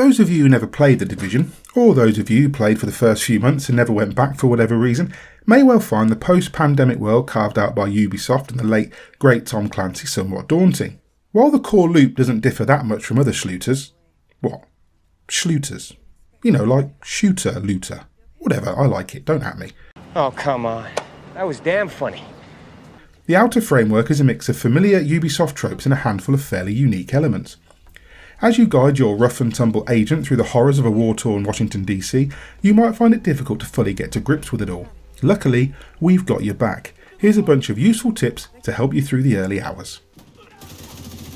Those of you who never played The Division, or those of you who played for the first few months and never went back for whatever reason, may well find the post-pandemic world carved out by Ubisoft and the late, great Tom Clancy somewhat daunting. While the core loop doesn't differ that much from other schlooters... What? Schlooters? You know, like shooter, looter. Whatever, I like it, don't at me. Oh, come on. That was damn funny. The outer framework is a mix of familiar Ubisoft tropes and a handful of fairly unique elements. As you guide your rough-and-tumble agent through the horrors of a war-torn Washington DC, you might find it difficult to fully get to grips with it all. Luckily, we've got your back. Here's a bunch of useful tips to help you through the early hours.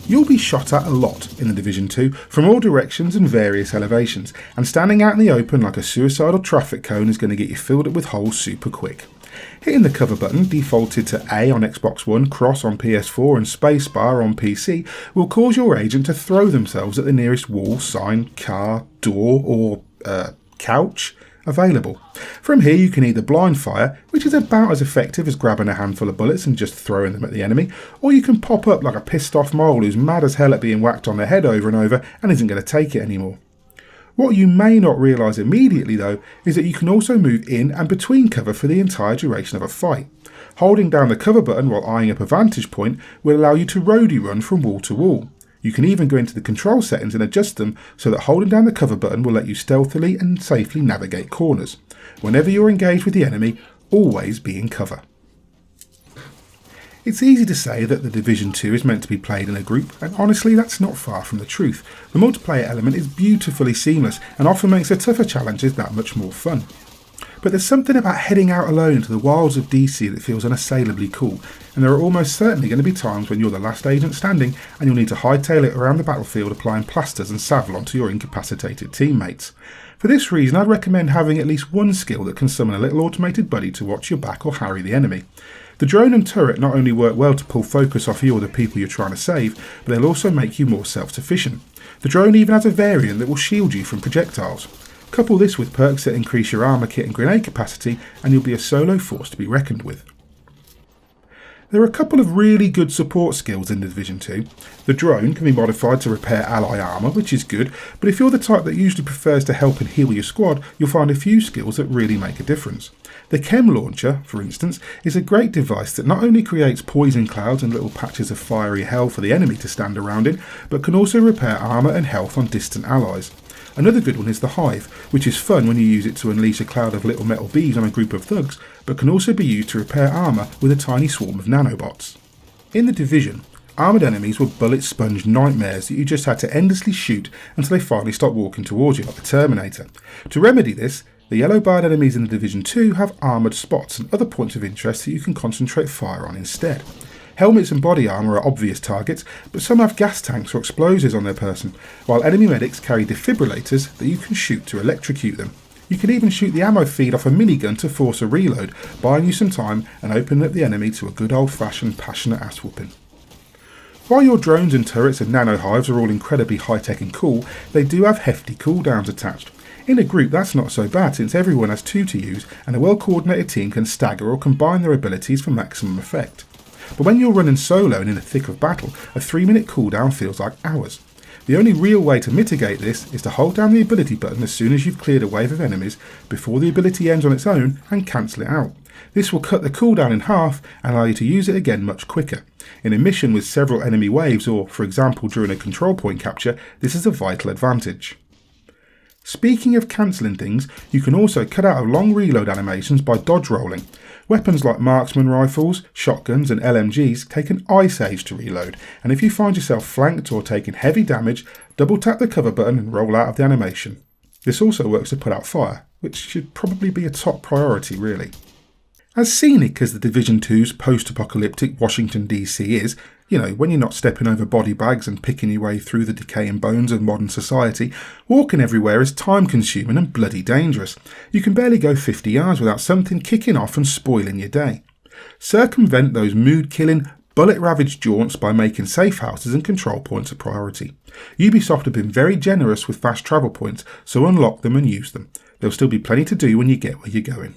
You'll be shot at a lot in The Division 2 from all directions and various elevations, and standing out in the open like a suicidal traffic cone is going to get you filled up with holes super quick. Hitting the cover button, defaulted to A on Xbox One, cross on PS4 and spacebar on PC, will cause your agent to throw themselves at the nearest wall, sign, car, door or couch available. From here you can either blind fire, which is about as effective as grabbing a handful of bullets and just throwing them at the enemy, or you can pop up like a pissed off mole who's mad as hell at being whacked on the head over and over and isn't going to take it anymore. What you may not realise immediately though is that you can also move in and between cover for the entire duration of a fight. Holding down the cover button while eyeing up a vantage point will allow you to roadie run from wall to wall. You can even go into the control settings and adjust them so that holding down the cover button will let you stealthily and safely navigate corners. Whenever you're engaged with the enemy, always be in cover. It's easy to say that The Division 2 is meant to be played in a group, and honestly that's not far from the truth. The multiplayer element is beautifully seamless and often makes the tougher challenges that much more fun. But there's something about heading out alone into the wilds of DC that feels unassailably cool, and there are almost certainly going to be times when you're the last agent standing and you'll need to hightail it around the battlefield applying plasters and salve onto your incapacitated teammates. For this reason I'd recommend having at least one skill that can summon a little automated buddy to watch your back or harry the enemy. The drone and turret not only work well to pull focus off you or the people you're trying to save, but they'll also make you more self-sufficient. The drone even has a variant that will shield you from projectiles. Couple this with perks that increase your armour kit and grenade capacity and you'll be a solo force to be reckoned with. There are a couple of really good support skills in The Division 2. The drone can be modified to repair ally armour, which is good, but if you're the type that usually prefers to help and heal your squad, you'll find a few skills that really make a difference. The chem launcher, for instance, is a great device that not only creates poison clouds and little patches of fiery hell for the enemy to stand around in, but can also repair armour and health on distant allies. Another good one is the Hive, which is fun when you use it to unleash a cloud of little metal bees on a group of thugs, but can also be used to repair armour with a tiny swarm of nanobots. In The Division, armoured enemies were bullet sponge nightmares that you just had to endlessly shoot until they finally stopped walking towards you like the Terminator. To remedy this, the yellow barred enemies in The Division 2 have armoured spots and other points of interest that you can concentrate fire on instead. Helmets and body armour are obvious targets, but some have gas tanks or explosives on their person, while enemy medics carry defibrillators that you can shoot to electrocute them. You can even shoot the ammo feed off a minigun to force a reload, buying you some time and opening up the enemy to a good old-fashioned passionate ass whooping. While your drones and turrets and nano hives are all incredibly high-tech and cool, they do have hefty cooldowns attached. In a group that's not so bad since everyone has two to use and a well-coordinated team can stagger or combine their abilities for maximum effect. But when you're running solo and in the thick of battle, a 3-minute cooldown feels like hours. The only real way to mitigate this is to hold down the ability button as soon as you've cleared a wave of enemies before the ability ends on its own and cancel it out. This will cut the cooldown in half and allow you to use it again much quicker. In a mission with several enemy waves or, for example, during a control point capture, this is a vital advantage. Speaking of cancelling things, you can also cut out long reload animations by dodge rolling. Weapons like marksman rifles, shotguns and LMGs take an ice age to reload, and if you find yourself flanked or taking heavy damage, double tap the cover button and roll out of the animation. This also works to put out fire, which should probably be a top priority really. As scenic as The Division 2's post-apocalyptic Washington DC is, you know, when you're not stepping over body bags and picking your way through the decaying bones of modern society, walking everywhere is time-consuming and bloody dangerous. You can barely go 50 yards without something kicking off and spoiling your day. Circumvent those mood-killing, bullet-ravaged jaunts by making safe houses and control points a priority. Ubisoft have been very generous with fast travel points, so unlock them and use them. There'll still be plenty to do when you get where you're going.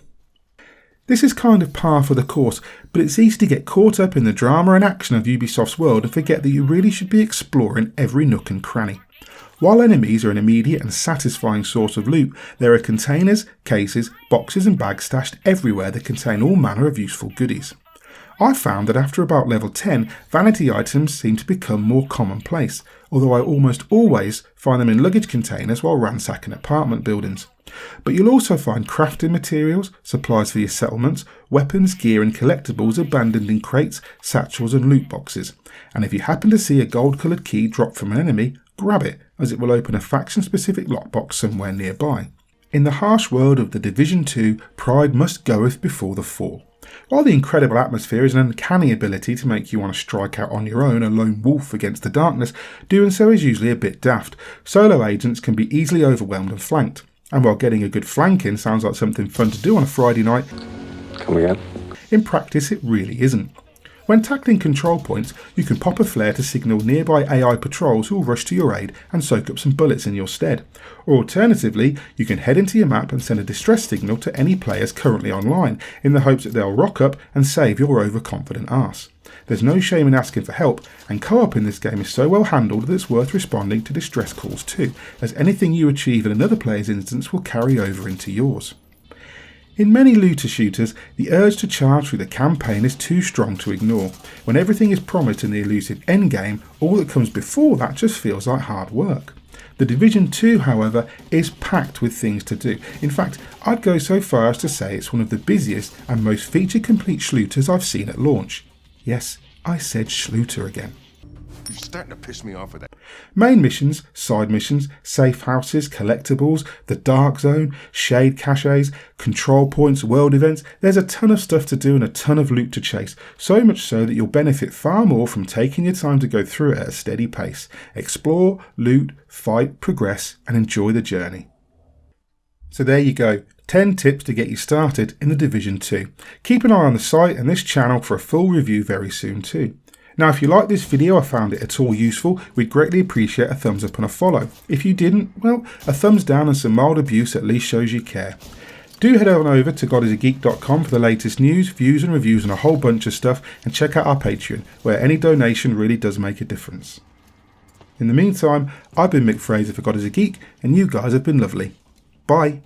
This is kind of par for the course, but it's easy to get caught up in the drama and action of Ubisoft's world and forget that you really should be exploring every nook and cranny. While enemies are an immediate and satisfying source of loot, there are containers, cases, boxes and bags stashed everywhere that contain all manner of useful goodies. I found that after about level 10, vanity items seem to become more commonplace, although I almost always find them in luggage containers while ransacking apartment buildings. But you'll also find crafting materials, supplies for your settlements, weapons, gear and collectibles abandoned in crates, satchels and loot boxes. And if you happen to see a gold-coloured key drop from an enemy, grab it, as it will open a faction-specific lockbox somewhere nearby. In the harsh world of The Division 2, pride must goeth before the fall. While the incredible atmosphere is an uncanny ability to make you want to strike out on your own, a lone wolf against the darkness, doing so is usually a bit daft. Solo agents can be easily overwhelmed and flanked. And while getting a good flank in sounds like something fun to do on a Friday night, come again? In practice it really isn't. When tackling control points, you can pop a flare to signal nearby AI patrols who will rush to your aid and soak up some bullets in your stead. Or alternatively, you can head into your map and send a distress signal to any players currently online, in the hopes that they'll rock up and save your overconfident arse. There's no shame in asking for help, and co-op in this game is so well handled that it's worth responding to distress calls too, as anything you achieve in another player's instance will carry over into yours. In many looter shooters, the urge to charge through the campaign is too strong to ignore. When everything is promised in the elusive endgame, all that comes before that just feels like hard work. The Division 2, however, is packed with things to do. In fact, I'd go so far as to say it's one of the busiest and most feature-complete schlooters I've seen at launch. Yes, I said schluter again. You're starting to piss me off with that. Main missions, side missions, safe houses, collectibles, the dark zone, shade caches, control points, world events. There's a ton of stuff to do and a ton of loot to chase, so much so that you'll benefit far more from taking your time to go through it at a steady pace. Explore, loot, fight, progress and enjoy the journey. So there you go. 10 tips to get you started in The Division 2. Keep an eye on the site and this channel for a full review very soon too. Now if you liked this video or found it at all useful, we'd greatly appreciate a thumbs up and a follow. If you didn't, well, a thumbs down and some mild abuse at least shows you care. Do head on over to godisageek.com for the latest news, views and reviews and a whole bunch of stuff, and check out our Patreon, where any donation really does make a difference. In the meantime, I've been Mick Fraser for God is a Geek, and you guys have been lovely. Bye.